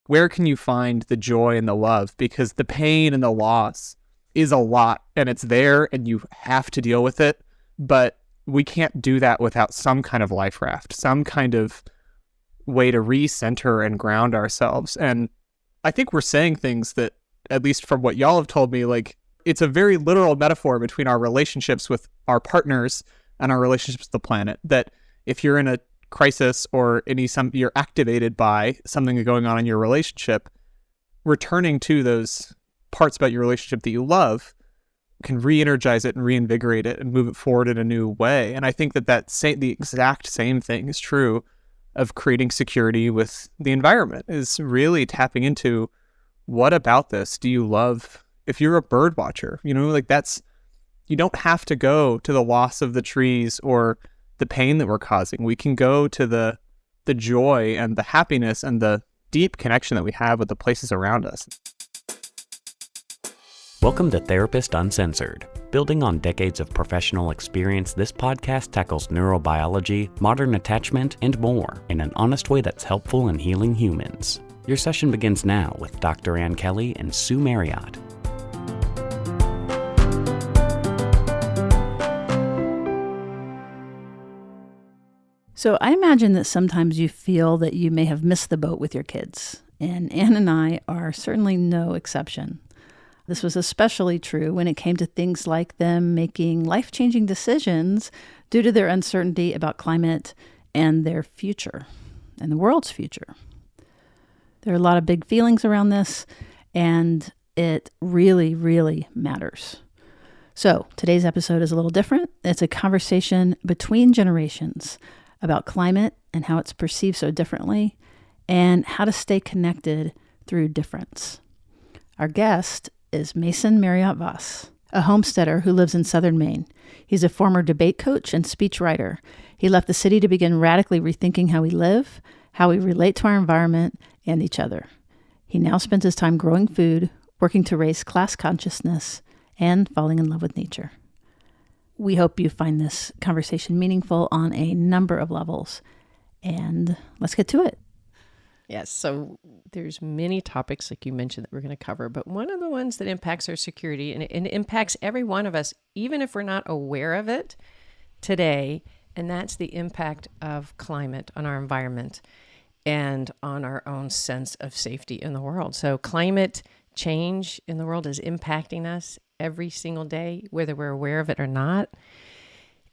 Where can you find the joy and the love? Because the pain and the loss is a lot, and it's there, and you have to deal with it. But we can't do that without some kind of life raft, some kind of way to recenter and ground ourselves. And I think we're saying things that, at least from what y'all have told me, like, it's a very literal metaphor between our relationships with our partners and our relationships with the planet, that if you're in a crisis or you're activated by something going on in your relationship, returning to those parts about your relationship that you love can re-energize it and reinvigorate it and move it forward in a new way. And I think that the exact same thing is true of creating security with the environment, is really tapping into what about this do you love. If you're a bird watcher, like you don't have to go to the loss of the trees or the pain that we're causing. We can go to the joy and the happiness and the deep connection that we have with the places around us. Welcome to Therapist Uncensored. Building on decades of professional experience, this podcast tackles neurobiology, modern attachment, and more in an honest way that's helpful in healing humans. Your session begins now with Dr. Ann Kelly and Sue Marriott. So I imagine that sometimes you feel that you may have missed the boat with your kids, and Ann and I are certainly no exception. This was especially true when it came to things like them making life-changing decisions due to their uncertainty about climate and their future, and the world's future. There are a lot of big feelings around this, and it really, really matters. So today's episode is a little different. It's a conversation between generations about climate and how it's perceived so differently, and how to stay connected through difference. Our guest is Mason Marriott Voss, a homesteader who lives in southern Maine. He's a former debate coach and speech writer. He left the city to begin radically rethinking how we live, how we relate to our environment and each other. He now spends his time growing food, working to raise class consciousness, and falling in love with nature. We hope you find this conversation meaningful on a number of levels. And let's get to it. Yes, so there's many topics, like you mentioned, that we're going to cover, but one of the ones that impacts our security, and it impacts every one of us, even if we're not aware of it today, and that's the impact of climate on our environment and on our own sense of safety in the world. So climate change in the world is impacting us every single day, whether we're aware of it or not.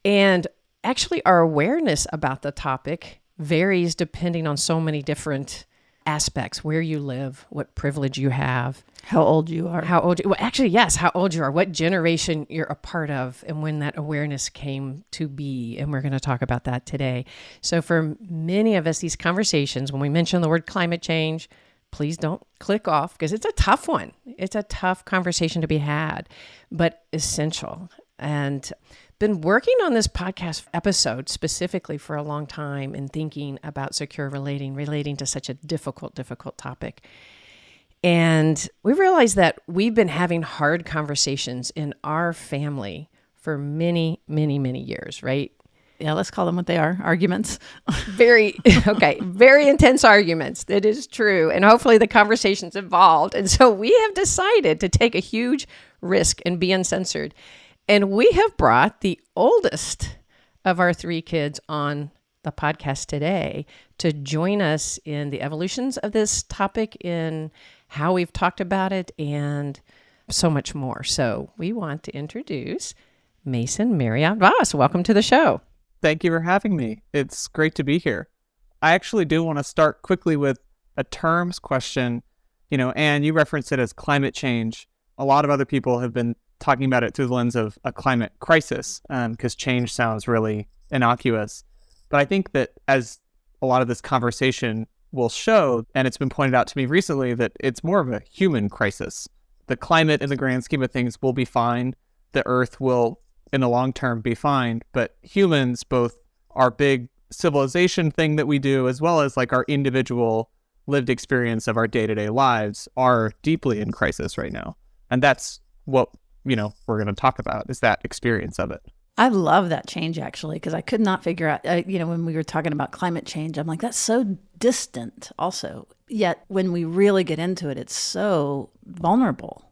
And actually, our awareness about the topic varies depending on so many different aspects: where you live, what privilege you have, how old you are. How old you are, what generation you're a part of, and when that awareness came to be. And we're going to talk about that today. So for many of us, these conversations, when we mention the word climate change, please don't click off, because it's a tough one. It's a tough conversation to be had, but essential. And been working on this podcast episode specifically for a long time and thinking about secure relating to such a difficult topic. And we realized that we've been having hard conversations in our family for many, many, many years, right? Yeah, let's call them what they are, arguments. Very intense arguments. That is true. And hopefully the conversation's evolved. And so we have decided to take a huge risk and be uncensored. And we have brought the oldest of our three kids on the podcast today to join us in the evolutions of this topic, in how we've talked about it, and so much more. So we want to introduce Mason Marriott Voss. Welcome to the show. Thank you for having me. It's great to be here. I actually do want to start quickly with a terms question. Anne, you referenced it as climate change. A lot of other people have been talking about it through the lens of a climate crisis, because change sounds really innocuous. But I think that, as a lot of this conversation will show, and it's been pointed out to me recently, that it's more of a human crisis. The climate, in the grand scheme of things, will be fine. The Earth will, in the long term, be fine. But humans, both our big civilization thing that we do, as well as like our individual lived experience of our day-to-day lives, are deeply in crisis right now. And that's what we're going to talk about, is that experience of it. I love that change, actually, because I could not figure out, when we were talking about climate change, I'm like, that's so distant also. Yet when we really get into it, it's so vulnerable.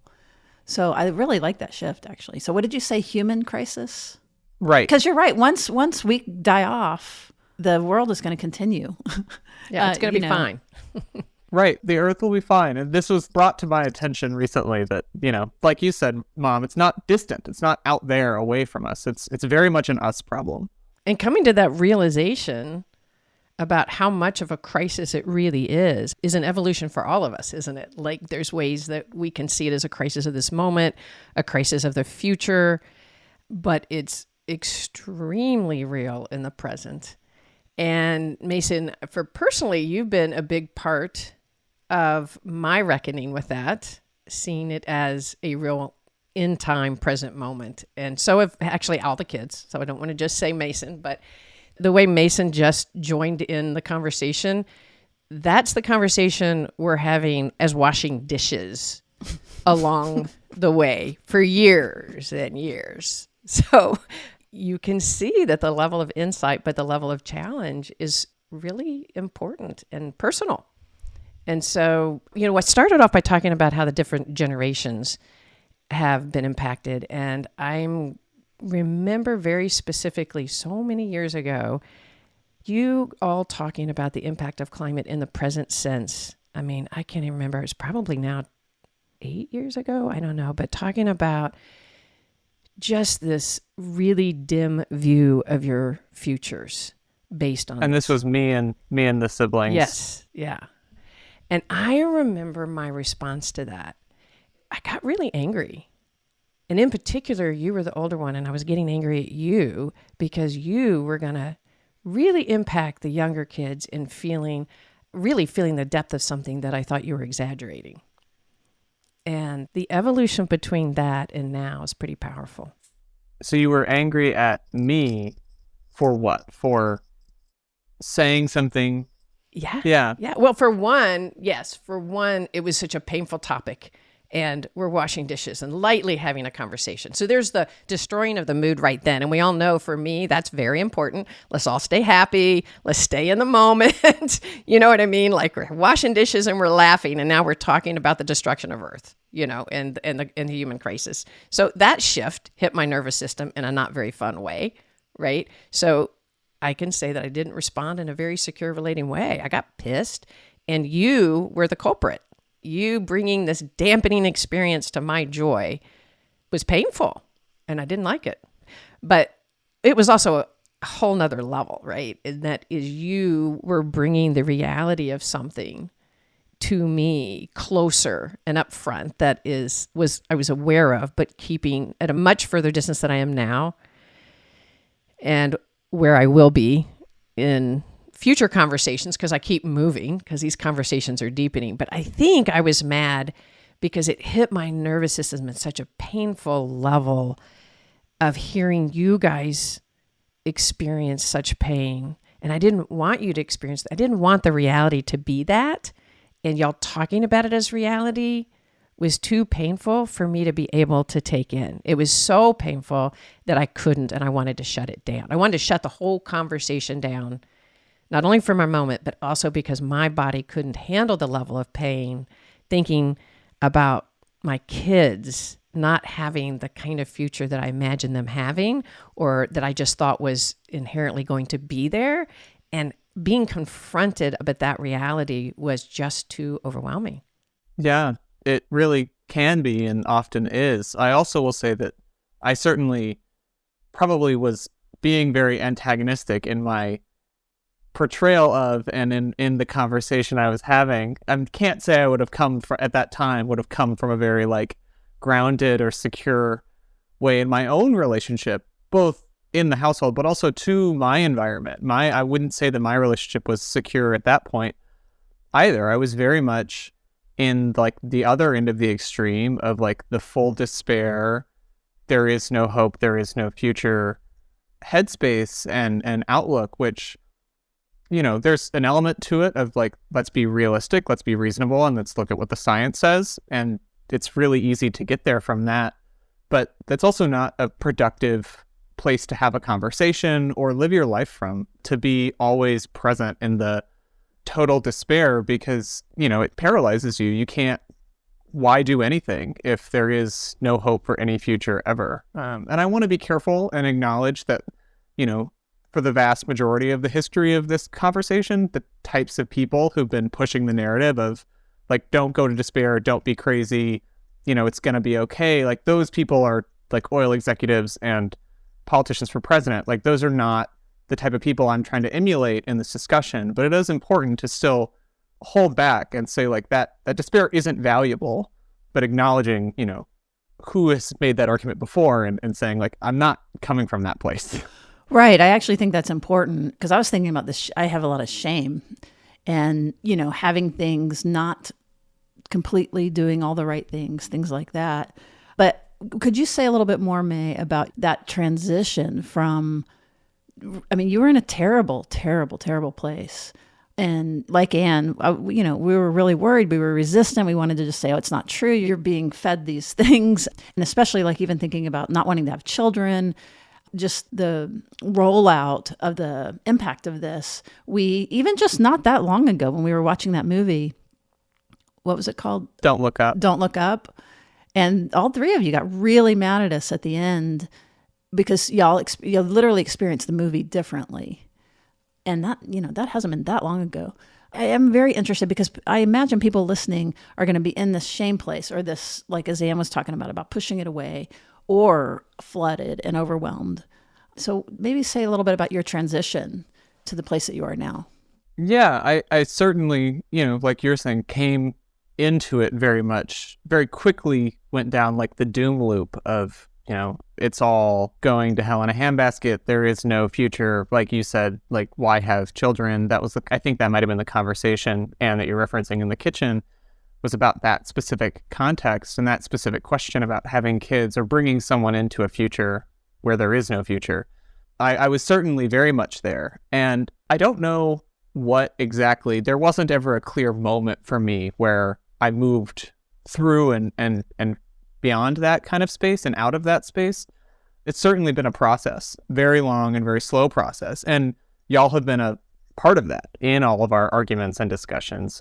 So I really like that shift, actually. So what did you say, human crisis? Right. Because you're right. Once we die off, the world is going to continue. Yeah, it's going to be fine. Right. The earth will be fine. And this was brought to my attention recently that, like you said, Mom, it's not distant. It's not out there away from us. It's very much an us problem. And coming to that realization about how much of a crisis it really is an evolution for all of us, isn't it? Like there's ways that we can see it as a crisis of this moment, a crisis of the future, but it's extremely real in the present. And Mason, for personally, you've been a big part of my reckoning with that, seeing it as a real in time present moment. And so have actually all the kids. So I don't want to just say Mason, but the way Mason just joined in the conversation, that's the conversation we're having as washing dishes along the way for years and years. So you can see that the level of insight, but the level of challenge is really important and personal. And so, what started off by talking about how the different generations have been impacted. And I remember very specifically so many years ago, you all talking about the impact of climate in the present sense. I mean, I can't even remember. It's probably now 8 years ago. I don't know. But talking about just this really dim view of your futures based on. And this was me and the siblings. Yes. Yeah. And I remember my response to that. I got really angry. And in particular, you were the older one, and I was getting angry at you because you were going to really impact the younger kids in really feeling the depth of something that I thought you were exaggerating. And the evolution between that and now is pretty powerful. So you were angry at me for what? For saying something? Yeah. Well, for one, it was such a painful topic. And we're washing dishes and lightly having a conversation. So there's the destroying of the mood right then. And we all know for me, that's very important. Let's all stay happy. Let's stay in the moment. You know what I mean? Like we're washing dishes and we're laughing. And now we're talking about the destruction of Earth, and the human crisis. So that shift hit my nervous system in a not very fun way, right? So I can say that I didn't respond in a very secure relating way. I got pissed and you were the culprit. You bringing this dampening experience to my joy was painful and I didn't like it. But it was also a whole nother level, right? And that is you were bringing the reality of something to me closer and up front that I was aware of, but keeping at a much further distance than I am now and where I will be in future conversations because I keep moving because these conversations are deepening. But I think I was mad because it hit my nervous system at such a painful level of hearing you guys experience such pain. And I didn't want you to experience that. I didn't want the reality to be that. And y'all talking about it as reality was too painful for me to be able to take in. It was so painful that I couldn't, and I wanted to shut it down. I wanted to shut the whole conversation down. Not only for my moment, but also because my body couldn't handle the level of pain, thinking about my kids not having the kind of future that I imagined them having, or that I just thought was inherently going to be there. And being confronted about that reality was just too overwhelming. Yeah, it really can be and often is. I also will say that I certainly probably was being very antagonistic in my portrayal of and in the conversation I was having. I can't say I would have come from a very grounded or secure way in my own relationship, both in the household but also to my environment. I wouldn't say that my relationship was secure at that point either. I was very much in the other end of the extreme of the full despair, there is no hope, there is no future headspace and outlook, which there's an element to it of let's be realistic, let's be reasonable, and let's look at what the science says. And it's really easy to get there from that. But that's also not a productive place to have a conversation or live your life from, to be always present in the total despair, because, it paralyzes you. You can't, why do anything if there is no hope for any future ever? And I want to be careful and acknowledge that, for the vast majority of the history of this conversation, the types of people who've been pushing the narrative of, like, don't go to despair, don't be crazy, it's going to be okay. Like, those people are like oil executives and politicians for president. Like, those are not the type of people I'm trying to emulate in this discussion. But it is important to still hold back and say, like, that despair isn't valuable, but acknowledging, who has made that argument before and saying, like, I'm not coming from that place. Right. I actually think that's important, because I was thinking about this. I have a lot of shame and, having things, not completely doing all the right things like that. But could you say a little bit more, May, about that transition from, you were in a terrible, terrible, terrible place. And like Anne, we were really worried. We were resistant. We wanted to just say, oh, it's not true. You're being fed these things. And especially like even thinking about not wanting to have children, just the rollout of the impact of this. We, even just not that long ago when we were watching that movie, what was it called? Don't Look Up. Don't Look Up. And all three of you got really mad at us at the end because y'all literally experienced the movie differently. And that, that hasn't been that long ago. I am very interested because I imagine people listening are going to be in this shame place, or this, like as Anne was talking about pushing it away, or flooded and overwhelmed. So maybe say a little bit about your transition to the place that you are now. Yeah, I certainly, like you're saying, came into it very quickly went down like the doom loop of, it's all going to hell in a handbasket. There is no future. Like you said, like, why have children? That was, I think that might have been the conversation, and that you're referencing in the kitchen, was about that specific context and that specific question about having kids or bringing someone into a future where there is no future. I was certainly very much there. And I don't know what exactly, there wasn't ever a clear moment for me where I moved through and beyond that kind of space and out of that space. It's certainly been a process, very long and very slow process. And y'all have been a part of that in all of our arguments and discussions,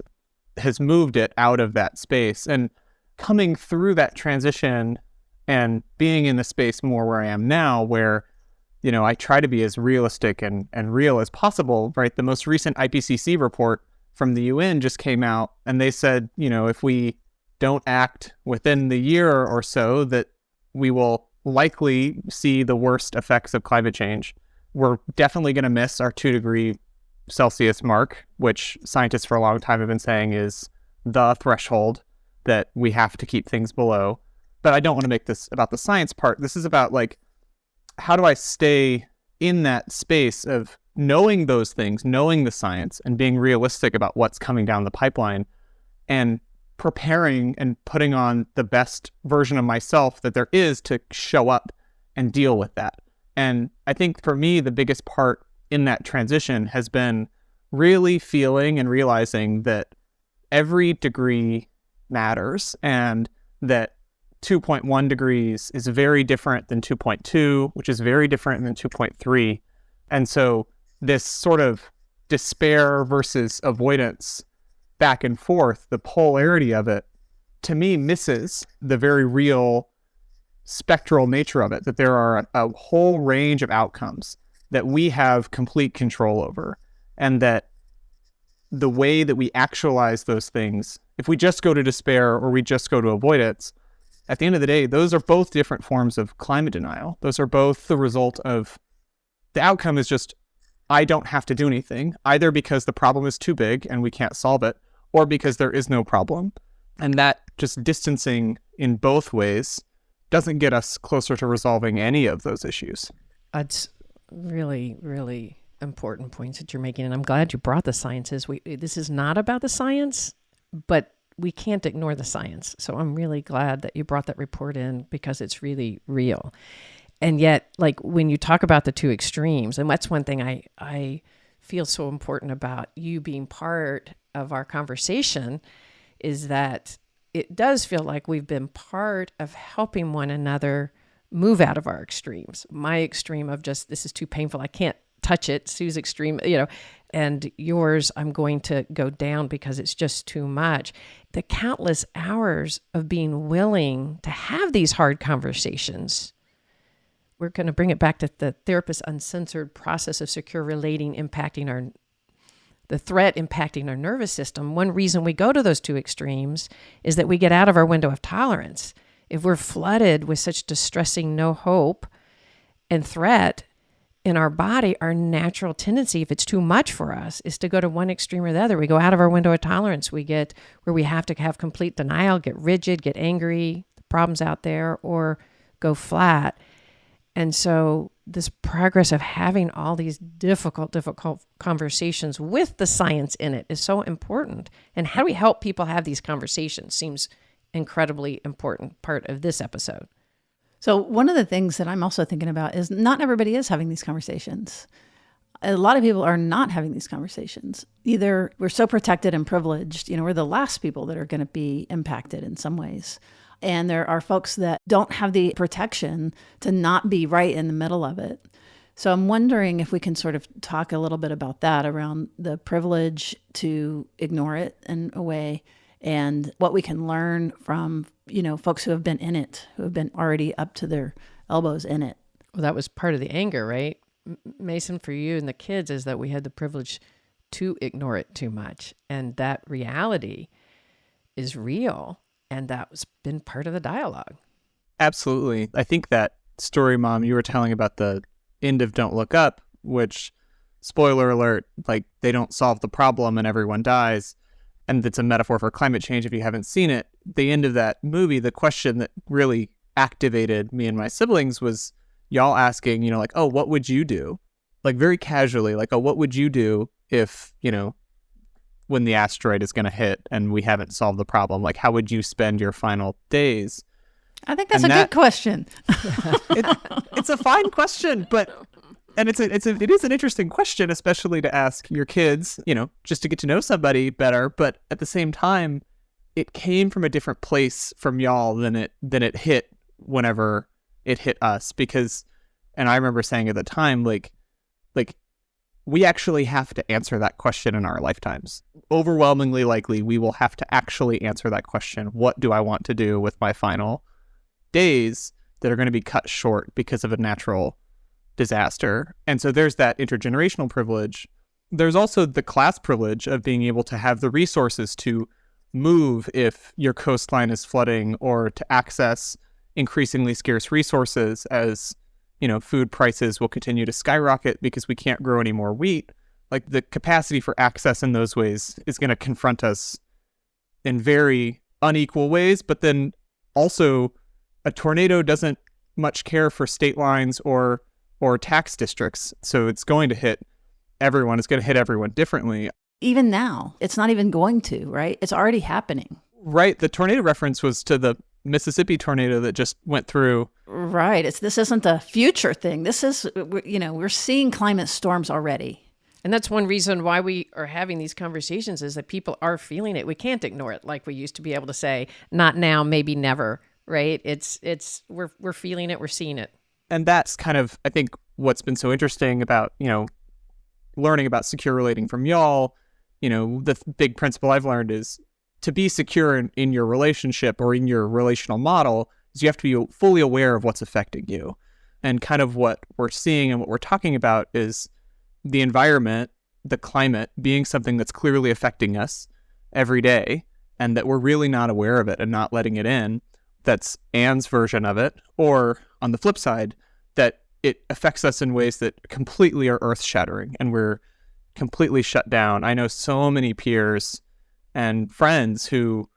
has moved it out of that space. And coming through that transition and being in the space more where I am now, where, I try to be as realistic and real as possible, right? The most recent IPCC report from the UN just came out, and they said, if we don't act within the year or so, that we will likely see the worst effects of climate change. We're definitely going to miss our 2-degree Celsius mark, which scientists for a long time have been saying is the threshold that we have to keep things below. But I don't want to make this about the science part. This is about, like, how do I stay in that space of knowing those things, knowing the science, and being realistic about what's coming down the pipeline, and preparing and putting on the best version of myself that there is to show up and deal with that. And I think for me, the biggest part in that transition has been really feeling and realizing that every degree matters, and that 2.1 degrees is very different than 2.2, which is very different than 2.3. And so this sort of despair versus avoidance back and forth, the polarity of it, to me, misses the very real spectral nature of it, that there are a whole range of outcomes that we have complete control over, and that the way that we actualize those things, if we just go to despair or we just go to avoidance, at the end of the day, those are both different forms of climate denial. Those are both the result of, the outcome is just, I don't have to do anything, either because the problem is too big and we can't solve it, or because there is no problem. And that just distancing in both ways doesn't get us closer to resolving any of those issues. It's really, really important points that you're making. And I'm glad you brought the sciences. This is not about the science, but we can't ignore the science. So I'm really glad that you brought that report in, because it's really real. And yet, like, when you talk about the two extremes, and that's one thing I feel so important about you being part of our conversation, is that it does feel like we've been part of helping one another move out of our extremes. My extreme of just, this is too painful, I can't touch it. Sue's extreme, and yours, I'm going to go down because it's just too much. The countless hours of being willing to have these hard conversations. We're going to bring it back to the therapist's uncensored process of secure relating impacting the threat impacting our nervous system. One reason we go to those two extremes is that we get out of our window of tolerance. If we're flooded with such distressing no hope and threat in our body, our natural tendency, if it's too much for us, is to go to one extreme or the other. We go out of our window of tolerance. We get where we have to have complete denial, get rigid, get angry, the problem's out there, or go flat. And so this progress of having all these difficult conversations with the science in it is so important. And how do we help people have these conversations seems incredibly important part of this episode. So one of the things that I'm also thinking about is not everybody is having these conversations. A lot of people are not having these conversations. Either we're so protected and privileged, we're the last people that are going to be impacted in some ways. And there are folks that don't have the protection to not be right in the middle of it. So I'm wondering if we can sort of talk a little bit about that around the privilege to ignore it in a way, and what we can learn from, folks who have been in it, who have been already up to their elbows in it. Well, that was part of the anger, right? Mason, for you and the kids, is that we had the privilege to ignore it too much. And that reality is real. And that's been part of the dialogue. Absolutely. I think that story, Mom, you were telling about the end of Don't Look Up, which, spoiler alert, like they don't solve the problem and everyone dies. And it's a metaphor for climate change if you haven't seen it. The end of that movie, the question that really activated me and my siblings was y'all asking, like, oh, what would you do? Like very casually, like, oh, what would you do if, when the asteroid is going to hit and we haven't solved the problem? Like, how would you spend your final days? I think that's good question. It's a fine question, and it is an interesting question, especially to ask your kids, just to get to know somebody better. But at the same time, it came from a different place from y'all than it hit whenever it hit us. Because, and I remember saying at the time, like we actually have to answer that question in our lifetimes. Overwhelmingly likely, we will have to actually answer that question. What do I want to do with my final days that are going to be cut short because of a natural disaster? And so there's that intergenerational privilege. There's also the class privilege of being able to have the resources to move if your coastline is flooding, or to access increasingly scarce resources as food prices will continue to skyrocket because we can't grow any more wheat. Like the capacity for access in those ways is going to confront us in very unequal ways. But then also a tornado doesn't much care for state lines or tax districts. So it's going to hit everyone. It's going to hit everyone differently. Even now, it's not even going to, right? It's already happening. Right. The tornado reference was to the Mississippi tornado that just went through. Right. This isn't a future thing. This is, we're seeing climate storms already. And that's one reason why we are having these conversations, is that people are feeling it. We can't ignore it like we used to be able to say, not now, maybe never, right? We're feeling it, we're seeing it. And that's kind of, I think, what's been so interesting about, learning about secure relating from y'all. The big principle I've learned is to be secure in your relationship or in your relational model is you have to be fully aware of what's affecting you. And kind of what we're seeing and what we're talking about is the environment, the climate being something that's clearly affecting us every day, and that we're really not aware of it and not letting it in. That's Anne's version of it. Or on the flip side, that it affects us in ways that completely are earth-shattering and we're completely shut down. I know so many peers and friends who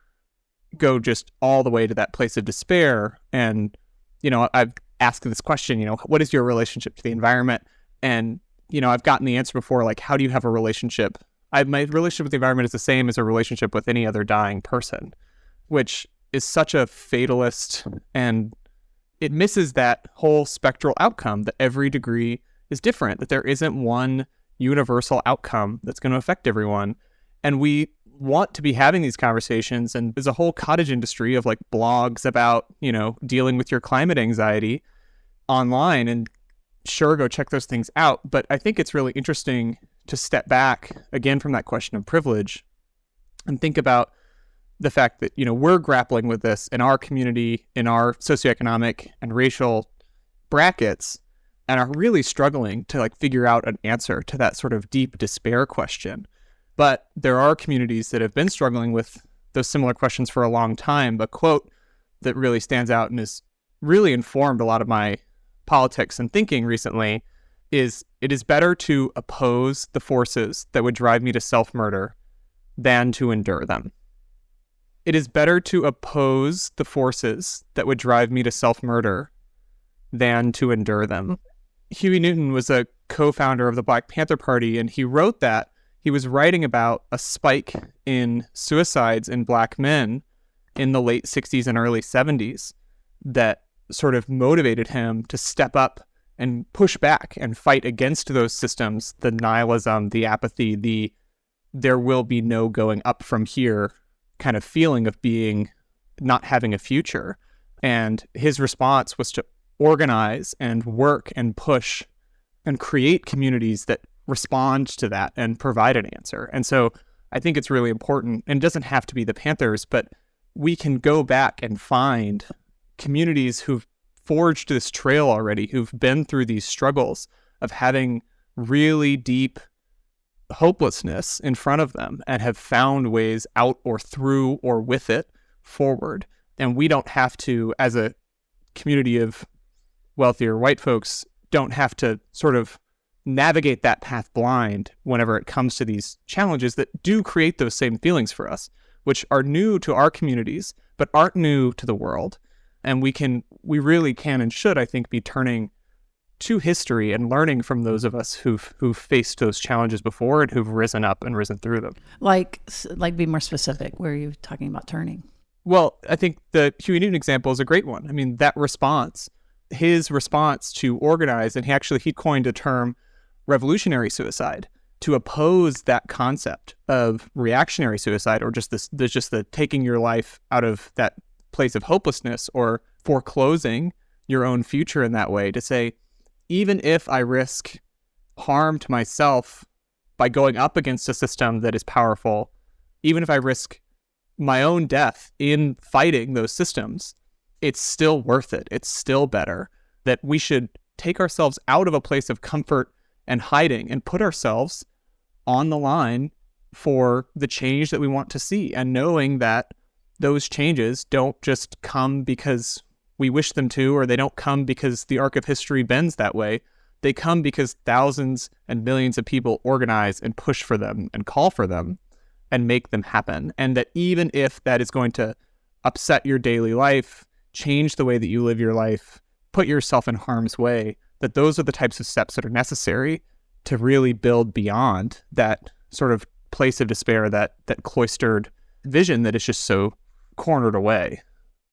go just all the way to that place of despair. And, I've asked this question, what is your relationship to the environment? And, I've gotten the answer before, like, how do you have a relationship? My relationship with the environment is the same as a relationship with any other dying person, which is such a fatalist, and it misses that whole spectral outcome that every degree is different, that there isn't one universal outcome that's going to affect everyone. And we want to be having these conversations, and there's a whole cottage industry of like blogs about, dealing with your climate anxiety. online, and sure, go check those things out. But I think it's really interesting to step back again from that question of privilege and think about the fact that, we're grappling with this in our community, in our socioeconomic and racial brackets, and are really struggling to figure out an answer to that sort of deep despair question. But there are communities that have been struggling with those similar questions for a long time. A quote that really stands out and has really informed a lot of my politics and thinking recently is, "It is better to oppose the forces that would drive me to self-murder than to endure them." It is better to oppose the forces that would drive me to self-murder than to endure them. Huey Newton was a co-founder of the Black Panther Party, and he wrote that. He was writing about a spike in suicides in Black men in the late 60s and early 70s that sort of motivated him to step up and push back and fight against those systems, the nihilism, the apathy, the there will be no going up from here kind of feeling of not having a future. And his response was to organize and work and push and create communities that respond to that and provide an answer. And so I think it's really important, and it doesn't have to be the Panthers, but we can go back and find communities who've forged this trail already, who've been through these struggles of having really deep hopelessness in front of them and have found ways out or through or with it forward. And we don't have to, as a community of wealthier white folks, don't have to sort of navigate that path blind whenever it comes to these challenges that do create those same feelings for us, which are new to our communities, but aren't new to the world. And we really can and should, I think, be turning to history and learning from those of us who've faced those challenges before and who've risen up and risen through them. Like be more specific. Where are you talking about turning? Well, I think the Huey Newton example is a great one. I mean, that response, his response to organize, and he coined a term, revolutionary suicide, to oppose that concept of reactionary suicide, or just the taking your life out of that place of hopelessness or foreclosing your own future in that way, to say, even if I risk harm to myself by going up against a system that is powerful, even if I risk my own death in fighting those systems, it's still worth it. It's still better. That we should take ourselves out of a place of comfort and hiding and put ourselves on the line for the change that we want to see, and knowing that those changes don't just come because we wish them to, or they don't come because the arc of history bends that way. They come because thousands and millions of people organize and push for them and call for them and make them happen. And that even if that is going to upset your daily life, change the way that you live your life, put yourself in harm's way, that those are the types of steps that are necessary to really build beyond that sort of place of despair, that cloistered vision that is just so cornered away.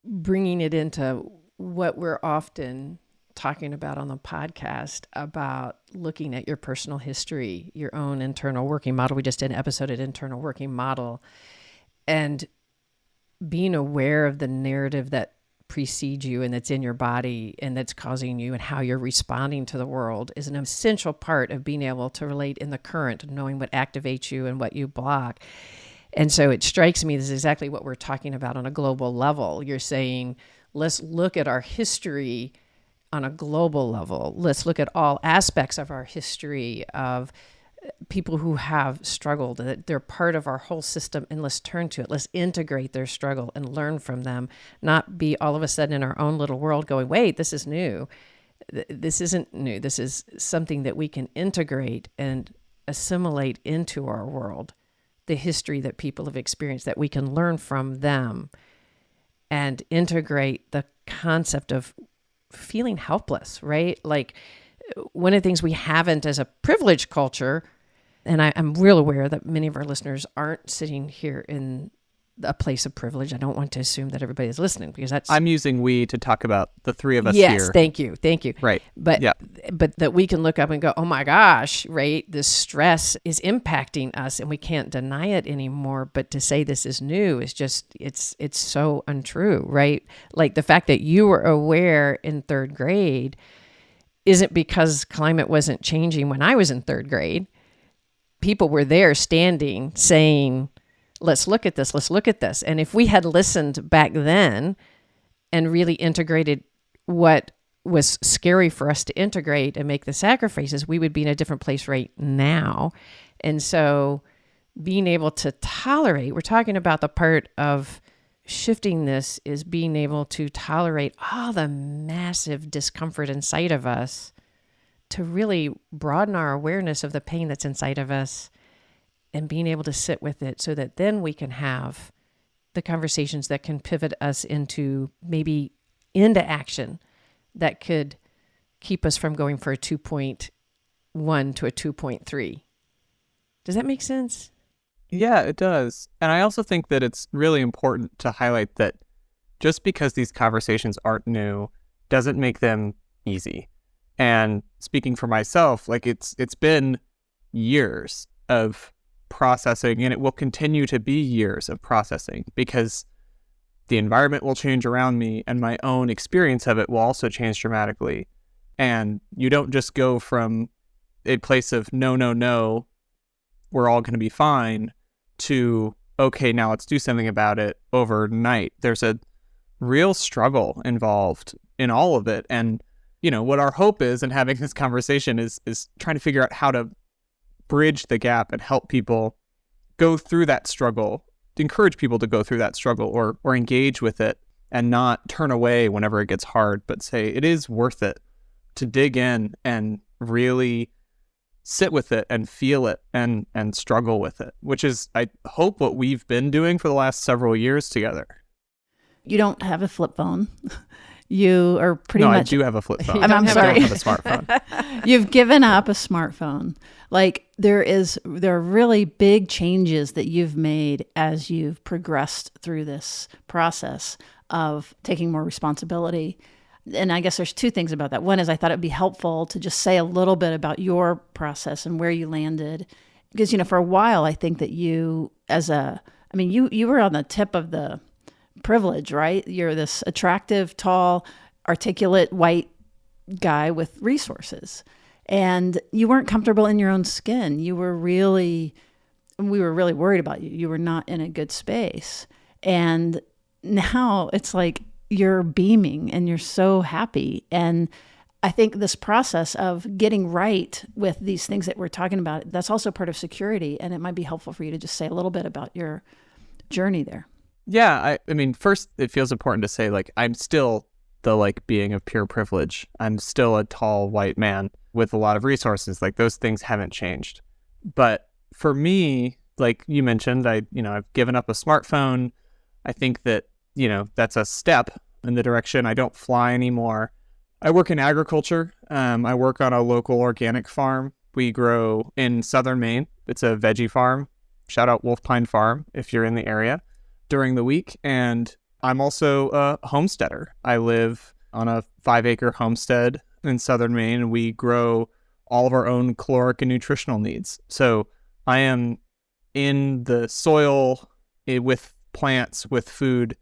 Bringing it into what we're often talking about on the podcast, about looking at your personal history, your own internal working model. We just did an episode at Internal Working Model, and being aware of the narrative that precedes you and that's in your body and that's causing you, and how you're responding to the world, is an essential part of being able to relate in the current, knowing what activates you and what you block. And so it strikes me, this is exactly what we're talking about on a global level. You're saying, let's look at our history on a global level. Let's look at all aspects of our history of people who have struggled, that they're part of our whole system, and let's turn to it. Let's integrate their struggle and learn from them, not be all of a sudden in our own little world going, wait, this is new. This isn't new. This is something that we can integrate and assimilate into our world. The history that people have experienced, that we can learn from them and integrate the concept of feeling helpless, right? Like, one of the things we haven't as a privileged culture, and I'm real aware that many of our listeners aren't sitting here in a place of privilege. I don't want to assume that everybody is listening, because that's... I'm using we to talk about the three of us here. Yes, thank you. Right. But that we can look up and go, oh my gosh, right? This stress is impacting us and we can't deny it anymore. But to say this is new is just, it's so untrue, right? Like the fact that you were aware in third grade isn't because climate wasn't changing when I was in third grade. People were there standing saying, let's look at this, let's look at this. And if we had listened back then and really integrated what was scary for us to integrate and make the sacrifices, we would be in a different place right now. And so being able to tolerate, we're talking about the part of shifting this is being able to tolerate all the massive discomfort inside of us to really broaden our awareness of the pain that's inside of us and being able to sit with it so that then we can have the conversations that can pivot us into maybe into action that could keep us from going for a 2.1 to a 2.3. Does that make sense? Yeah, it does. And I also think that it's really important to highlight that just because these conversations aren't new doesn't make them easy. And speaking for myself, like it's been years of processing, and it will continue to be years of processing because the environment will change around me and my own experience of it will also change dramatically. And you don't just go from a place of no, we're all going to be fine to, okay, now let's do something about it overnight. There's a real struggle involved in all of it. And, you know, what our hope is in having this conversation is trying to figure out how to bridge the gap and help people go through that struggle, to encourage people to go through that struggle or engage with it and not turn away whenever it gets hard, but say it is worth it to dig in and really sit with it and feel it and struggle with it, which is, I hope, what we've been doing for the last several years together. You don't have a flip phone. You are pretty much... No, I do have a flip phone. I'm sorry. I don't have a smartphone. You've given up a smartphone. Like there are really big changes that you've made as you've progressed through this process of taking more responsibility. And I guess there's two things about that. One is I thought it'd be helpful to just say a little bit about your process and where you landed. Because, you know, for a while, I think that you were on the tip of the privilege, right? You're this attractive, tall, articulate, white guy with resources. And you weren't comfortable in your own skin. We were really worried about you. You were not in a good space. And now it's like you're beaming and you're so happy. And I think this process of getting right with these things that we're talking about, that's also part of security. And it might be helpful for you to just say a little bit about your journey there. Yeah, I mean, first, it feels important to say, like, I'm still the being of pure privilege. I'm still a tall white man with a lot of resources. Like, those things haven't changed. But for me, like you mentioned, I've given up a smartphone. I think that, that's a step in the direction. I don't fly anymore. I work in agriculture. I work on a local organic farm. We grow in southern Maine. It's a veggie farm. Shout out Wolf Pine Farm if you're in the area during the week. And I'm also a homesteader. I live on a 5-acre homestead in southern Maine, and we grow all of our own caloric and nutritional needs. So I am in the soil with plants, with food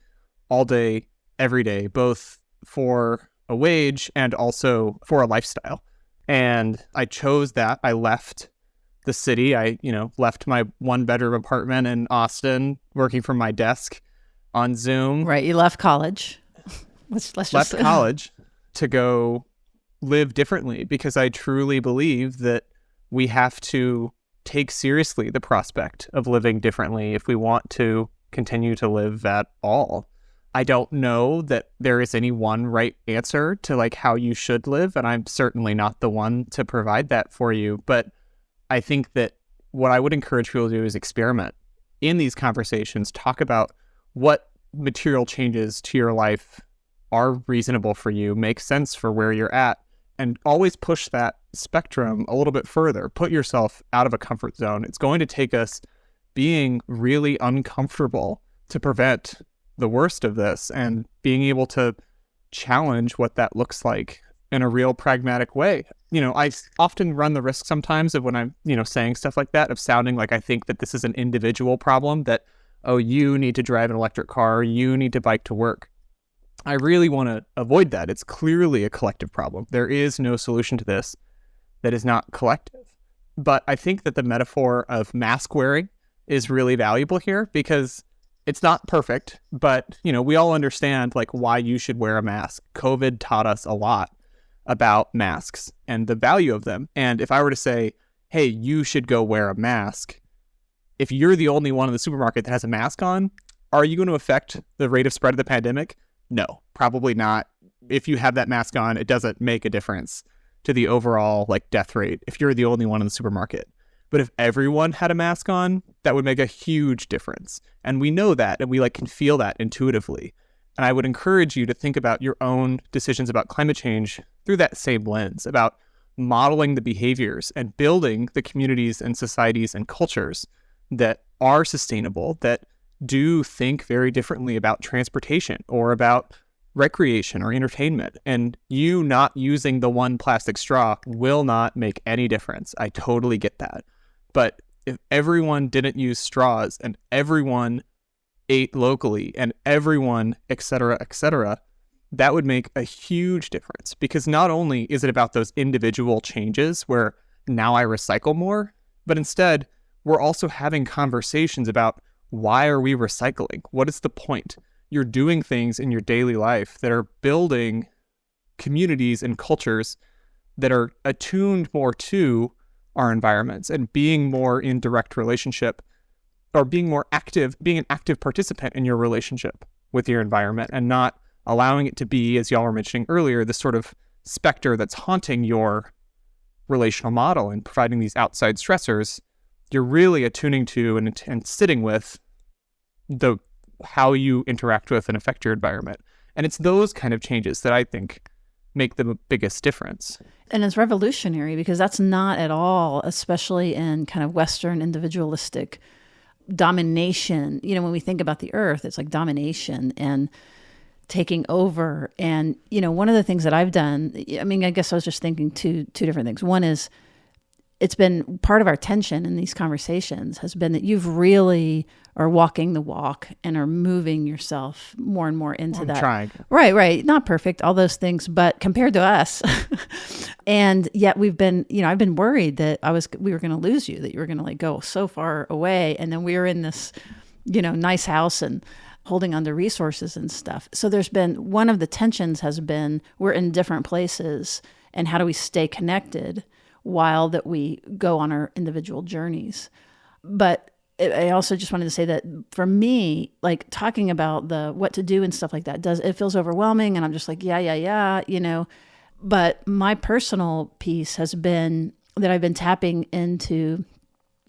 all day, every day, both for a wage and also for a lifestyle. And I chose that. I left the city. I, left my 1-bedroom apartment in Austin, working from my desk on Zoom. Right. You left college. Let's just left college to go live differently, because I truly believe that we have to take seriously the prospect of living differently if we want to continue to live at all. I don't know that there is any one right answer to how you should live, and I'm certainly not the one to provide that for you. But I think that what I would encourage people to do is experiment in these conversations, talk about what material changes to your life are reasonable for you, make sense for where you're at, and always push that spectrum a little bit further. Put yourself out of a comfort zone. It's going to take us being really uncomfortable to prevent the worst of this, and being able to challenge what that looks like in a real pragmatic way. I often run the risk sometimes of when I'm, saying stuff like that, of sounding like I think that this is an individual problem, that, oh, you need to drive an electric car, you need to bike to work. I really want to avoid that. It's clearly a collective problem. There is no solution to this that is not collective. But I think that the metaphor of mask wearing is really valuable here because it's not perfect, but we all understand like why you should wear a mask. COVID taught us a lot about masks and the value of them. And if I were to say, hey, you should go wear a mask, if you're the only one in the supermarket that has a mask on, are you going to affect the rate of spread of the pandemic? No, probably not. If you have that mask on, it doesn't make a difference to the overall like death rate if you're the only one in the supermarket. But if everyone had a mask on, that would make a huge difference. And we know that, and we like can feel that intuitively. And I would encourage you to think about your own decisions about climate change through that same lens, about modeling the behaviors and building the communities and societies and cultures that are sustainable, that do think very differently about transportation or about recreation or entertainment. And you not using the one plastic straw will not make any difference. I totally get that. But if everyone didn't use straws and everyone ate locally and everyone, et cetera, that would make a huge difference. Because not only is it about those individual changes where now I recycle more, but instead we're also having conversations about why are we recycling? What is the point? You're doing things in your daily life that are building communities and cultures that are attuned more to our environments and being more in direct relationship or being more active, being an active participant in your relationship with your environment and not allowing it to be, as y'all were mentioning earlier, this sort of specter that's haunting your relational model and providing these outside stressors. You're really attuning to and sitting with how you interact with and affect your environment. And it's those kind of changes that I think make the biggest difference. And it's revolutionary because that's not at all, especially in kind of Western individualistic domination. When we think about the earth, it's like domination and taking over. And, one of the things that I've done, I guess I was just thinking two different things. One is it's been part of our tension in these conversations has been that you've really are walking the walk and are moving yourself more and more into that. Trying. Right. Not perfect, all those things, but compared to us. And yet we've been, I've been worried that we were going to lose you, that you were going to like go so far away. And then we were in this, nice house and holding on to resources and stuff. So there's been, one of the tensions has been, we're in different places and how do we stay connected while that we go on our individual journeys. But I also just wanted to say that for me, like talking about the what to do and stuff like that, it feels overwhelming. And I'm just like, yeah. But my personal piece has been that I've been tapping into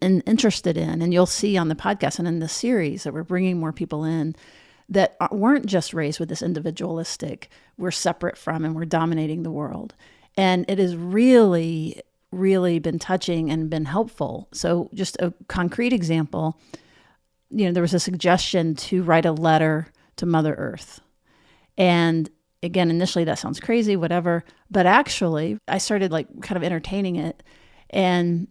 and interested in, and you'll see on the podcast and in the series that we're bringing more people in that weren't just raised with this individualistic, we're separate from and we're dominating the world. And it is really been touching and been helpful. So just a concrete example, there was a suggestion to write a letter to Mother Earth. And again, initially that sounds crazy, whatever, but actually I started like kind of entertaining it. And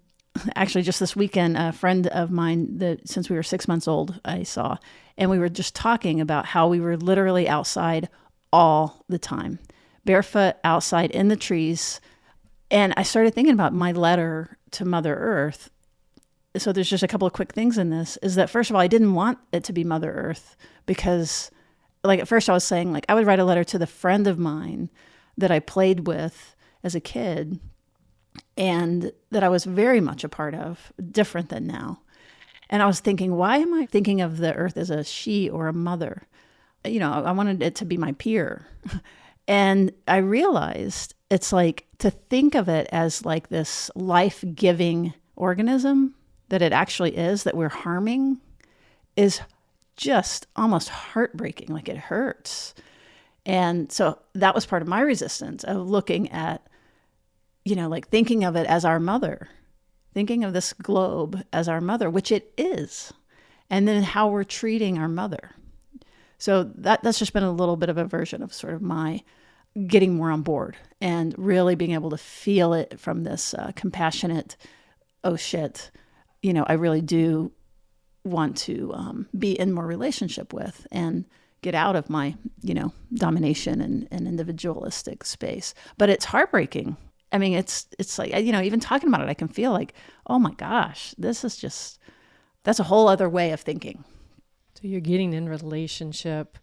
actually just this weekend, a friend of mine that since we were 6 months old, I saw, and we were just talking about how we were literally outside all the time, barefoot outside in the trees. And I started thinking about my letter to Mother Earth. So there's just a couple of quick things in this, is that first of all, I didn't want it to be Mother Earth because like at first I was saying like I would write a letter to the friend of mine that I played with as a kid and that I was very much a part of, different than now. And I was thinking, why am I thinking of the earth as a she or a mother? I wanted it to be my peer. And I realized it's like to think of it as like this life-giving organism that it actually is, that we're harming, is just almost heartbreaking. Like it hurts. And so that was part of my resistance of looking at, like thinking of it as our mother, thinking of this globe as our mother, which it is, and then how we're treating our mother. So that's just been a little bit of a version of sort of my getting more on board and really being able to feel it from this compassionate, oh shit, I really do want to be in more relationship with and get out of my, domination and individualistic space. But it's heartbreaking. I mean, it's like, even talking about it, I can feel like, oh my gosh, that's a whole other way of thinking. So you're getting in relationship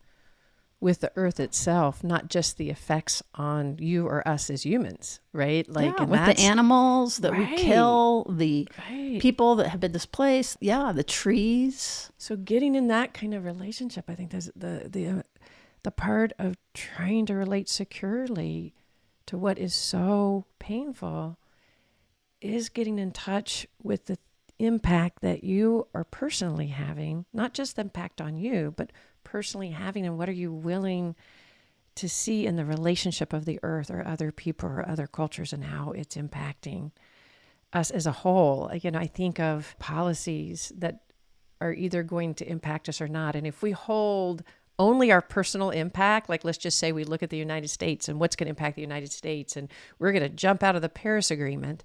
with the earth itself, not just the effects on you or us as humans, right? Like, yeah, with the animals that we kill, the right. people that have been displaced, the trees. So getting in that kind of relationship, I think there's the part of trying to relate securely to what is so painful is getting in touch with the impact that you are personally having, not just the impact on you, but personally having, and what are you willing to see in the relationship of the earth or other people or other cultures and how it's impacting us as a whole. Again, I think of policies that are either going to impact us or not. And if we hold only our personal impact, like let's just say we look at the United States and what's going to impact the United States, and we're going to jump out of the Paris Agreement,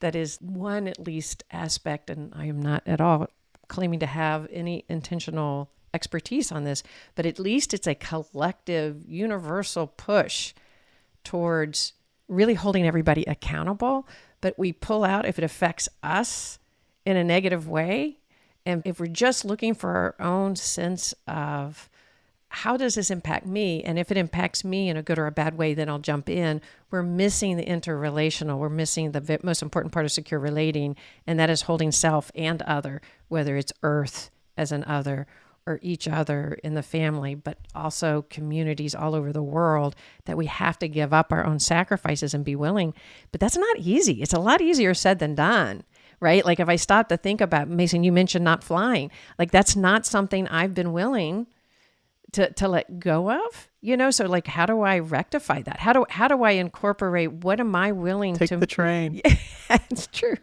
that is one at least aspect, and I am not at all claiming to have any intentional expertise on this, but at least it's a collective, universal push towards really holding everybody accountable. But we pull out if it affects us in a negative way. And if we're just looking for our own sense of how does this impact me? And if it impacts me in a good or a bad way, then I'll jump in. We're missing the interrelational. We're missing the most important part of secure relating, and that is holding self and other, whether it's earth as an other or each other in the family, but also communities all over the world, that we have to give up our own sacrifices and be willing. But that's not easy. It's a lot easier said than done, right? Like if I stop to think about, Mason, you mentioned not flying. Like that's not something I've been willing to let go of, So like, how do I rectify that? How do I incorporate, what am I willing to... Take the train. Yeah, it's true.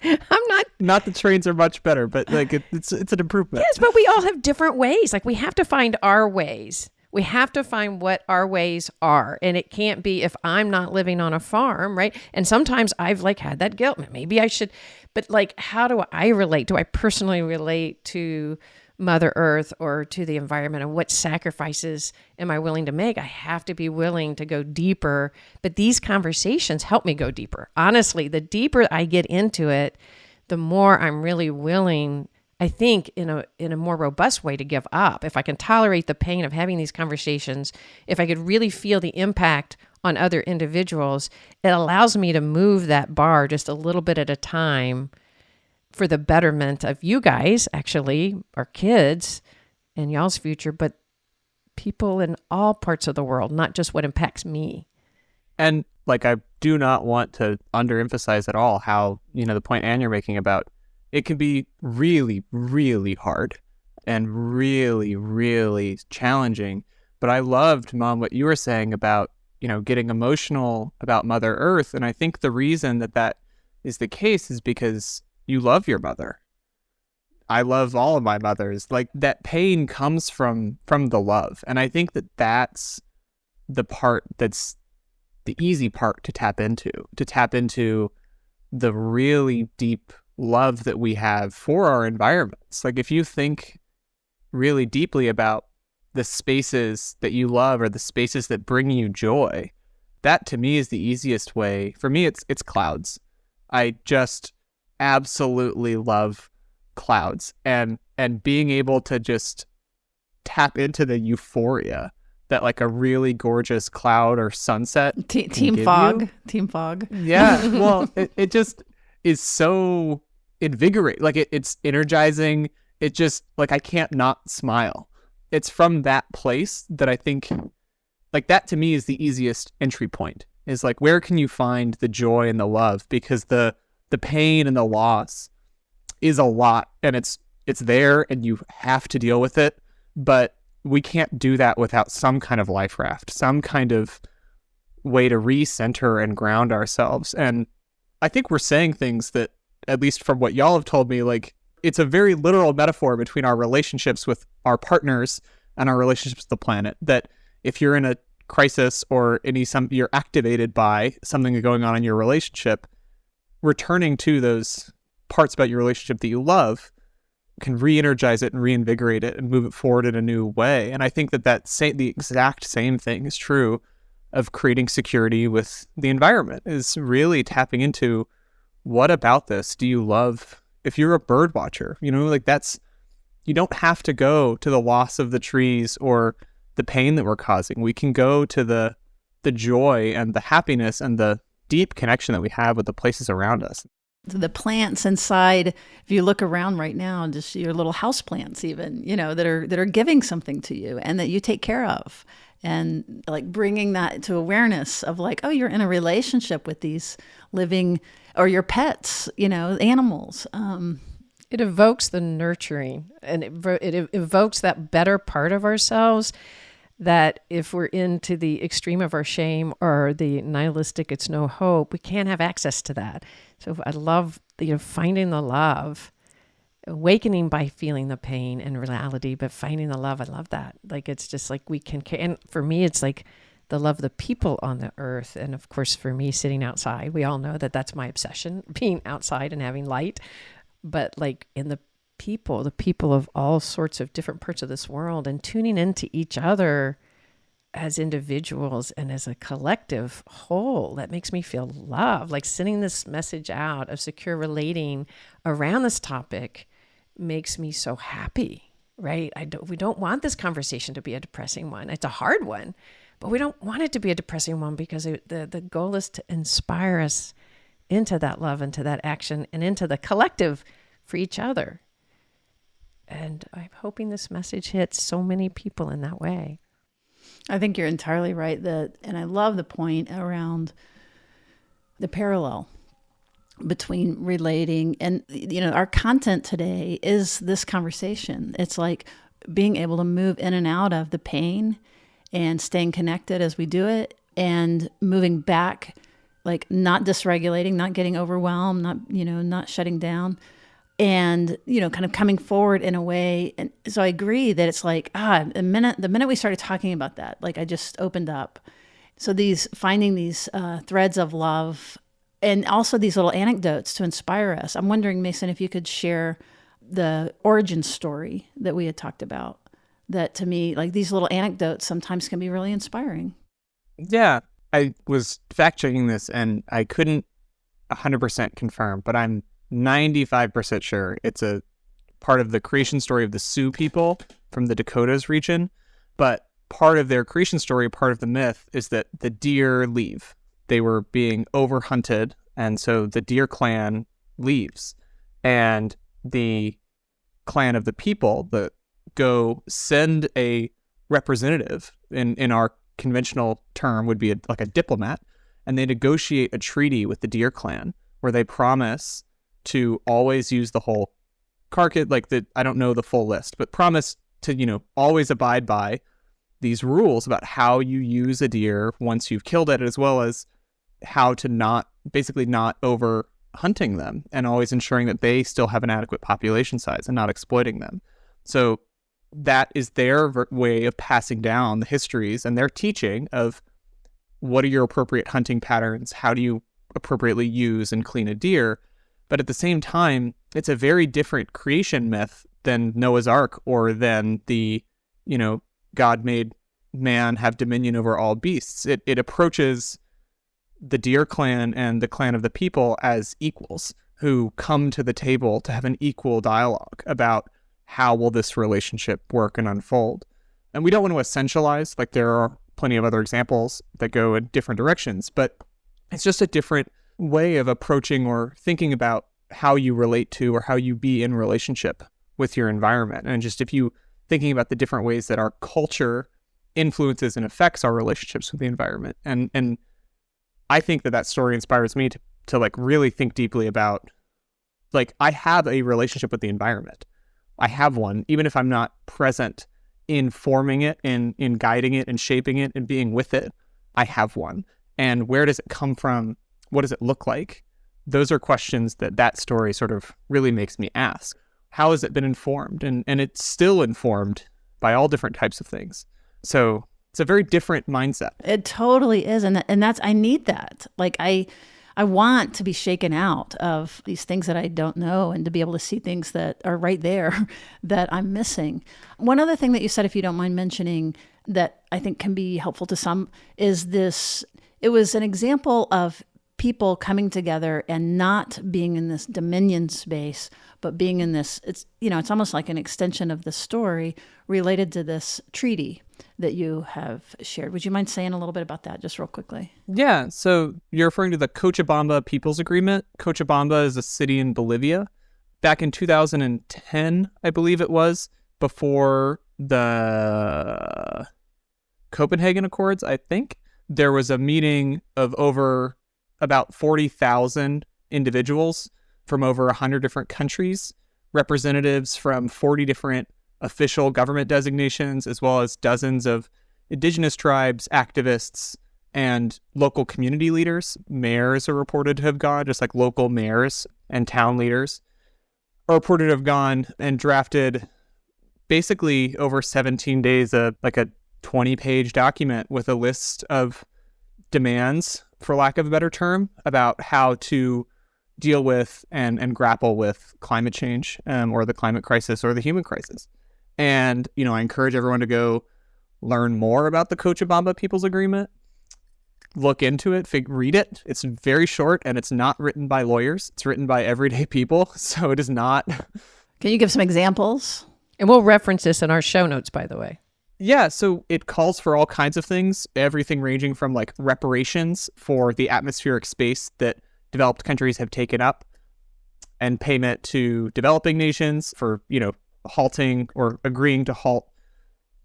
I'm not the trains are much better, but like it's an improvement. Yes, but we all have different ways. Like we have to find our ways. We have to find what our ways are. And it can't be if I'm not living on a farm, right? And sometimes I've like had that guilt. Maybe I should, but like, how do I relate? Do I personally relate to Mother Earth or to the environment, and what sacrifices am I willing to make? I have to be willing to go deeper, but these conversations help me go deeper. Honestly, the deeper I get into it, the more I'm really willing, I think, in a more robust way to give up. If I can tolerate the pain of having these conversations, if I could really feel the impact on other individuals, it allows me to move that bar just a little bit at a time for the betterment of you guys, actually, our kids and y'all's future, but people in all parts of the world, not just what impacts me. And like, I do not want to underemphasize at all how, the point Ann you're making about it can be really, really hard and really, really challenging. But I loved, Mom, what you were saying about, getting emotional about Mother Earth. And I think the reason that is the case is because you love your mother. I love all of my mothers. Like that pain comes from the love. And I think that's the part that's the easy part to tap into the really deep love that we have for our environments. Like if you think really deeply about the spaces that you love or the spaces that bring you joy, that to me is the easiest way. For me, it's clouds. I just absolutely love clouds and being able to just tap into the euphoria that like a really gorgeous cloud or sunset Team fog. Yeah. Well, it just is so invigorating. Like it's energizing. It just like, I can't not smile. It's from that place that I think like that to me is the easiest entry point, is like, where can you find the joy and the love? Because the pain and the loss is a lot, and it's there and you have to deal with it, but we can't do that without some kind of life raft, some kind of way to recenter and ground ourselves. And I think we're saying things that, at least from what y'all have told me, like it's a very literal metaphor between our relationships with our partners and our relationships with the planet, that if you're in a crisis or you're activated by something going on in your relationship, returning to those parts about your relationship that you love can re-energize it and reinvigorate it and move it forward in a new way. And I think that the exact same thing is true of creating security with the environment, is really tapping into what about this do you love. If you're a bird watcher, like you don't have to go to the loss of the trees or the pain that we're causing. We can go to the joy and the happiness and the deep connection that we have with the places around us. The plants inside, if you look around right now, just your little house plants even, that are giving something to you and that you take care of. And like bringing that to awareness of like, oh, you're in a relationship with these living, or your pets, animals. It evokes the nurturing, and it evokes that better part of ourselves that if we're into the extreme of our shame or the nihilistic, it's no hope, we can't have access to that. So I love, finding the love, awakening by feeling the pain and reality, but finding the love. I love that. Like, it's just like we can, and for me, it's like the love of the people on the earth. And of course, for me, sitting outside, we all know that that's my obsession, being outside and having light. But like in the people of all sorts of different parts of this world, and tuning into each other as individuals and as a collective whole, that makes me feel love. Like sending this message out of secure relating around this topic makes me so happy, right? We don't want this conversation to be a depressing one. It's a hard one, but we don't want it to be a depressing one, because the goal is to inspire us into that love, into that action, and into the collective for each other. And I'm hoping this message hits so many people in that way. I think you're entirely right, and I love the point around the parallel between relating and, our content today is this conversation. It's like being able to move in and out of the pain and staying connected as we do it, and moving back, like not dysregulating, not getting overwhelmed, not shutting down, and, kind of coming forward in a way. And so I agree that it's like, the minute we started talking about that, like I just opened up. So finding these threads of love, and also these little anecdotes to inspire us. I'm wondering, Mason, if you could share the origin story that we had talked about, that to me, like these little anecdotes sometimes can be really inspiring. Yeah, I was fact checking this and I couldn't 100% confirm, but I'm 95% sure it's a part of the creation story of the Sioux people from the Dakotas region. But part of their creation story, part of the myth, is that the deer leave. They were being overhunted, and so the deer clan leaves. And the clan of the people that go send a representative, in our conventional term would be like a diplomat, and they negotiate a treaty with the deer clan where they promise to always use the whole carcass, I don't know the full list, but promise to, always abide by these rules about how you use a deer once you've killed it, as well as how to not over hunting them, and always ensuring that they still have an adequate population size and not exploiting them. So that is their way of passing down the histories and their teaching of what are your appropriate hunting patterns, how do you appropriately use and clean a deer. But at the same time, it's a very different creation myth than Noah's Ark, or than the, God made man have dominion over all beasts. It approaches the deer clan and the clan of the people as equals who come to the table to have an equal dialogue about how will this relationship work and unfold. And we don't want to essentialize, like there are plenty of other examples that go in different directions, but it's just a different way of approaching or thinking about how you relate to or how you be in relationship with your environment. And just if you thinking about the different ways that our culture influences and affects our relationships with the environment. And I think that story inspires me to like really think deeply about, like, I have a relationship with the environment. I have one, even if I'm not present in forming it, in guiding it and shaping it and being with it. I have one. And where does it come from? What does it look like? Those are questions that story sort of really makes me ask. How has it been informed? And it's still informed by all different types of things. So it's a very different mindset. It totally is. And that's, I need that. Like I I want to be shaken out of these things that I don't know and to be able to see things that are right there that I'm missing. One other thing that you said, if you don't mind mentioning, that I think can be helpful to some is this. It was an example of people coming together and not being in this dominion space, but being in this, it's almost like an extension of the story related to this treaty that you have shared. Would you mind saying a little bit about that just real quickly? Yeah, so you're referring to the Cochabamba People's Agreement. Cochabamba is a city in Bolivia. Back in 2010, I believe it was, before the Copenhagen Accords, I think, there was a meeting of over about 40,000 individuals from over 100 different countries, representatives from 40 different official government designations, as well as dozens of indigenous tribes, activists, and local community leaders. Mayors are reported to have gone, just like local mayors and town leaders are reported to have gone and drafted basically over 17 days, a 20-page document with a list of demands, for lack of a better term, about how to deal with and grapple with climate change, or the climate crisis or the human crisis. And, I encourage everyone to go learn more about the Cochabamba People's Agreement, look into it, read it. It's very short, and it's not written by lawyers. It's written by everyday people. So it is not. Can you give some examples? And we'll reference this in our show notes, by the way. Yeah, so it calls for all kinds of things, everything ranging from like reparations for the atmospheric space that developed countries have taken up, and payment to developing nations for, halting or agreeing to halt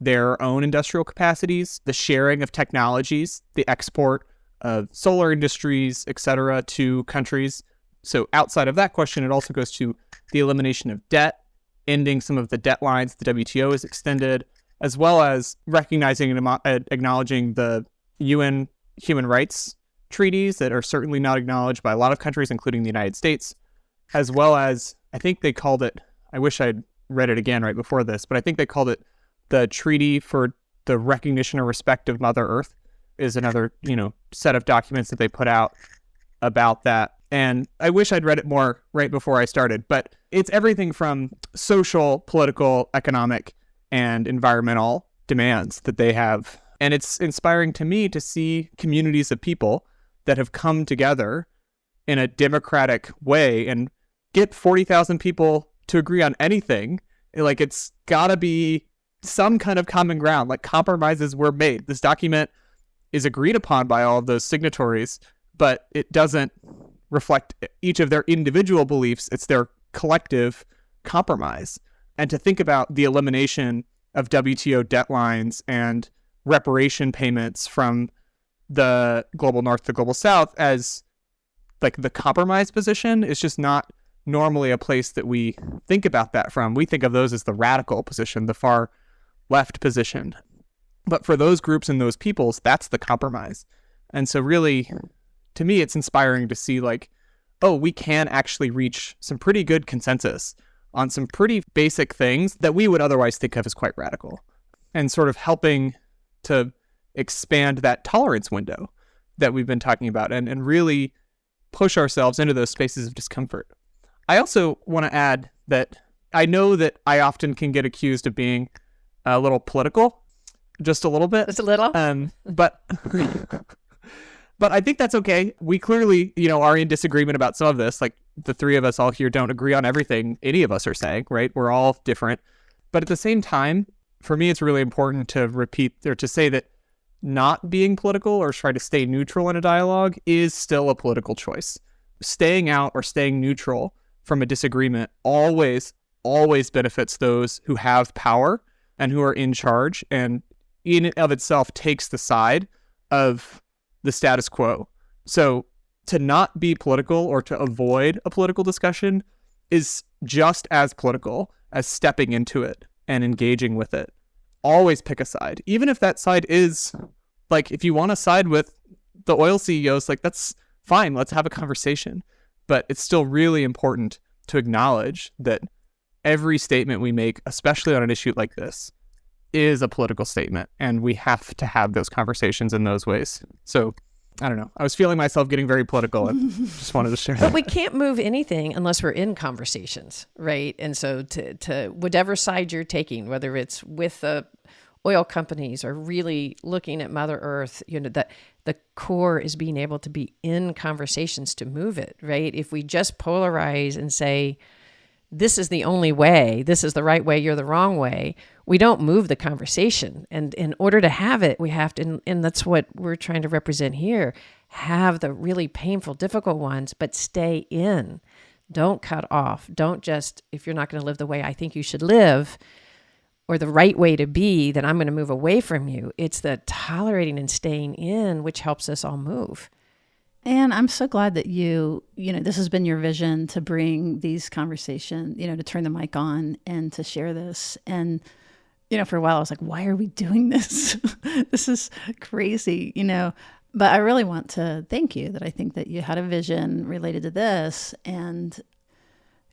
their own industrial capacities, the sharing of technologies, the export of solar industries, etc., to countries. So outside of that question, it also goes to the elimination of debt, ending some of the debt lines the WTO has extended, as well as recognizing and acknowledging the UN human rights treaties that are certainly not acknowledged by a lot of countries, including the United States, as well as, I think they called it, I wish I'd read it again right before this, but I think they called it the Treaty for the Recognition and Respect of Mother Earth is another, set of documents that they put out about that. And I wish I'd read it more right before I started, but it's everything from social, political, economic, and environmental demands that they have. And it's inspiring to me to see communities of people that have come together in a democratic way and get 40,000 people to agree on anything. Like, it's gotta be some kind of common ground, like compromises were made. This document is agreed upon by all of those signatories, but it doesn't reflect each of their individual beliefs. It's their collective compromise. And to think about the elimination of WTO debt lines and reparation payments from the global north to global south as like the compromise position is just not normally a place that we think about that from. We think of those as the radical position, the far left position. But for those groups and those peoples, that's the compromise. And so really, to me, it's inspiring to see like, oh, we can actually reach some pretty good consensus on some pretty basic things that we would otherwise think of as quite radical, and sort of helping to expand that tolerance window that we've been talking about and really push ourselves into those spaces of discomfort. I also want to add that I know that I often can get accused of being a little political, just a little bit. Just a little? But I think that's okay. We clearly, are in disagreement about some of this. Like, the three of us all here don't agree on everything any of us are saying, right? We're all different. But at the same time, for me, it's really important to repeat or to say that not being political or try to stay neutral in a dialogue is still a political choice. Staying out or staying neutral from a disagreement always benefits those who have power and who are in charge, and in and of itself takes the side of the status quo. So to not be political or to avoid a political discussion is just as political as stepping into it and engaging with it. Always pick a side, even if that side is like, if you want to side with the oil CEOs, like, that's fine. Let's have a conversation. But it's still really important to acknowledge that every statement we make, especially on an issue like this, is a political statement, and we have to have those conversations in those ways. So I don't know. I was feeling myself getting very political and just wanted to share that. But we can't move anything unless we're in conversations, right? And so to whatever side you're taking, whether it's with the oil companies or really looking at Mother Earth, that the core is being able to be in conversations to move it, right? If we just polarize and say, this is the only way, this is the right way, you're the wrong way, we don't move the conversation. And in order to have it, we have to, and that's what we're trying to represent here, have the really painful, difficult ones, but stay in. Don't cut off. Don't just, if you're not going to live the way I think you should live, or the right way to be, then I'm going to move away from you. It's the tolerating and staying in, which helps us all move. And I'm so glad that this has been your vision to bring these conversations, to turn the mic on and to share this. And, for a while I was like, why are we doing this? This is crazy, but I really want to thank you that I think that you had a vision related to this. And,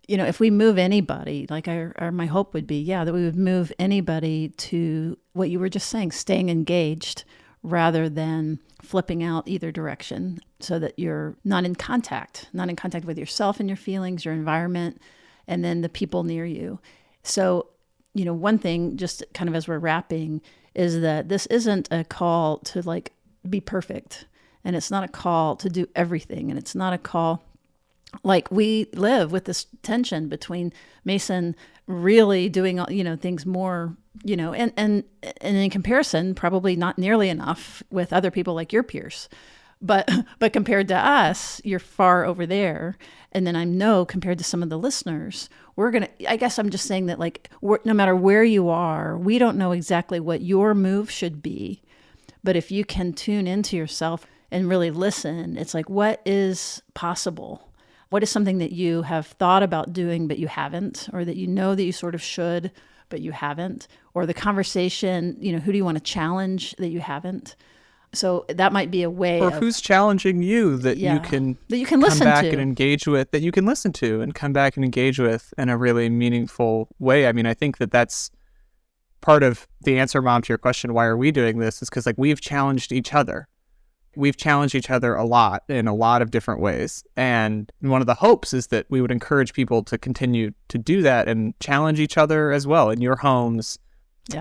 if we move anybody, like my hope would be, that we would move anybody to what you were just saying, staying engaged rather than flipping out either direction, so that you're not in contact with yourself and your feelings, your environment, and then the people near you. So, one thing, just kind of as we're wrapping, is that this isn't a call to be perfect, and it's not a call to do everything, and it's not a call, we live with this tension between Mason really doing, things more, and in comparison, probably not nearly enough with other people like your peers. But compared to us, you're far over there. And then I know compared to some of the listeners, I guess I'm just saying that no matter where you are, we don't know exactly what your move should be. But if you can tune into yourself and really listen, it's what is possible? What is something that you have thought about doing, but you haven't, or that that you sort of should, but you haven't, or the conversation, who do you want to challenge that you haven't? So that might be a way or who's challenging you that you can listen come back to and engage with, that you can listen to and come back and engage with in a really meaningful way. I mean, I think that that's part of the answer, Mom, to your question, why are we doing this, is because we've challenged each other. We've challenged each other a lot in a lot of different ways. And one of the hopes is that we would encourage people to continue to do that and challenge each other as well in your homes,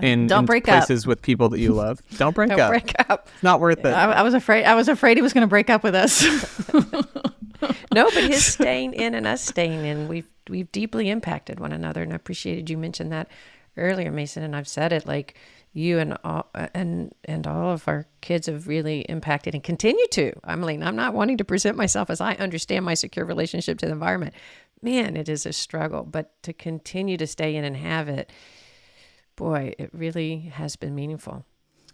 in places with people that you love. Don't break up. It's not worth it. I was afraid he was going to break up with us. No, but his staying in and us staying in, we've deeply impacted one another. And I appreciated you mentioned that earlier, Mason, and I've said it, you and all of our kids have really impacted and continue to. I'm not wanting to present myself as I understand my secure relationship to the environment. Man, it is a struggle, but to continue to stay in and have it, boy, it really has been meaningful.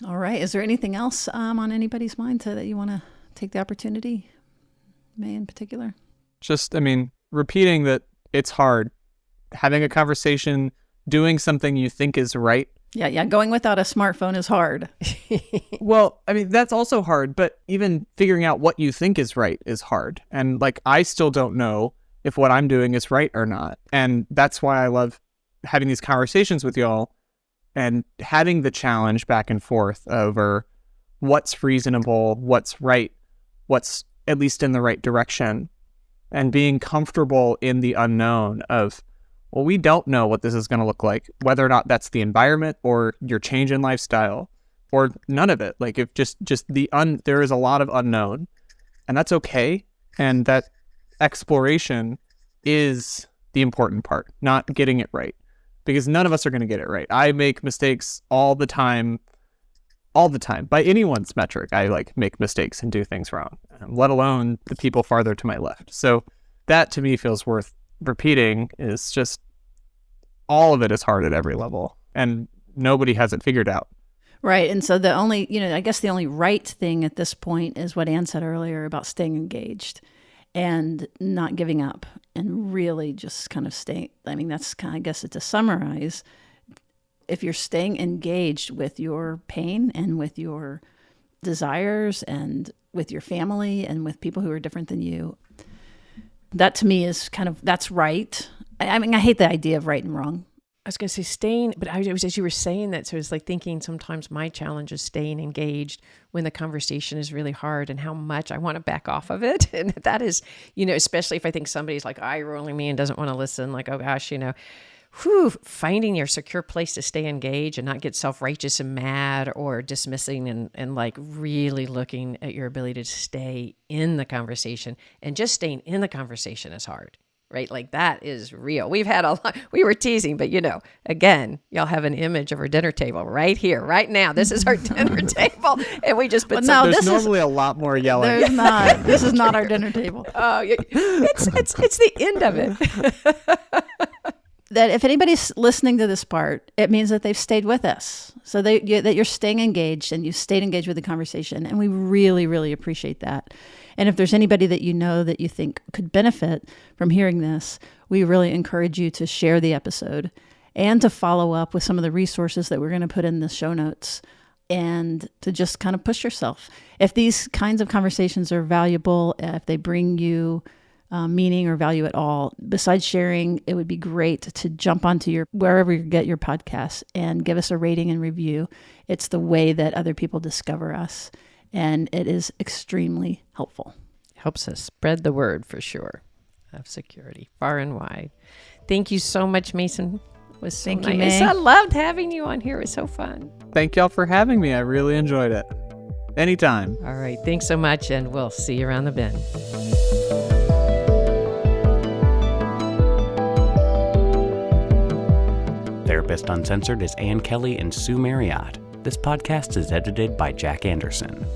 All right. Is there anything else on anybody's mind that you want to take the opportunity, May in particular? Just, repeating that it's hard. Having a conversation, doing something you think is right. Yeah. Going without a smartphone is hard. Well, that's also hard, but even figuring out what you think is right is hard. And I still don't know if what I'm doing is right or not. And that's why I love having these conversations with y'all and having the challenge back and forth over what's reasonable, what's right, what's at least in the right direction, and being comfortable in the unknown of, well, we don't know what this is going to look like, whether or not that's the environment or your change in lifestyle or none of it. If just there is a lot of unknown, and that's okay. And that exploration is the important part, not getting it right, because none of us are going to get it right. I make mistakes all the time, by anyone's metric. I make mistakes and do things wrong, let alone the people farther to my left. So that to me feels worth repeating, is just all of it is hard at every level, and nobody has it figured out. Right. And so the only right thing at this point is what Ann said earlier about staying engaged and not giving up, and really just kind of staying. That's kind of, I guess, to summarize, if you're staying engaged with your pain and with your desires and with your family and with people who are different than you, that to me is that's right. I hate the idea of right and wrong. was going to say staying, but I was, as you were saying that, so it's like thinking sometimes my challenge is staying engaged when the conversation is really hard and how much I want to back off of it. And that is, especially if I think somebody's like eye rolling me and doesn't want to listen, like, oh gosh, finding your secure place to stay engaged and not get self-righteous and mad or dismissing and like really looking at your ability to stay in the conversation, and just staying in the conversation is hard. Right? Like that is real. We've had a lot, we were teasing, but again, y'all have an image of our dinner table right here, right now. This is our dinner table. And we just put there's normally a lot more yelling. There's not. This is not our dinner table. Oh, it's the end of it. That if anybody's listening to this part, it means that they've stayed with us. So that you're staying engaged and you stayed engaged with the conversation. And we really, really appreciate that. And if there's anybody that that you think could benefit from hearing this, we really encourage you to share the episode and to follow up with some of the resources that we're going to put in the show notes, and to just kind of push yourself. If these kinds of conversations are valuable, if they bring you meaning or value at all, besides sharing, it would be great to jump onto wherever you get your podcasts and give us a rating and review. It's the way that other people discover us, and it is extremely helpful. Helps us spread the word for sure of security far and wide. Thank you so much, Mason. It was so nice. May. I loved having you on here. It was so fun. Thank y'all for having me. I really enjoyed it. Anytime. All right. Thanks so much, and we'll see you around the bend. Therapist Uncensored is Ann Kelly and Sue Marriott. This podcast is edited by Jack Anderson.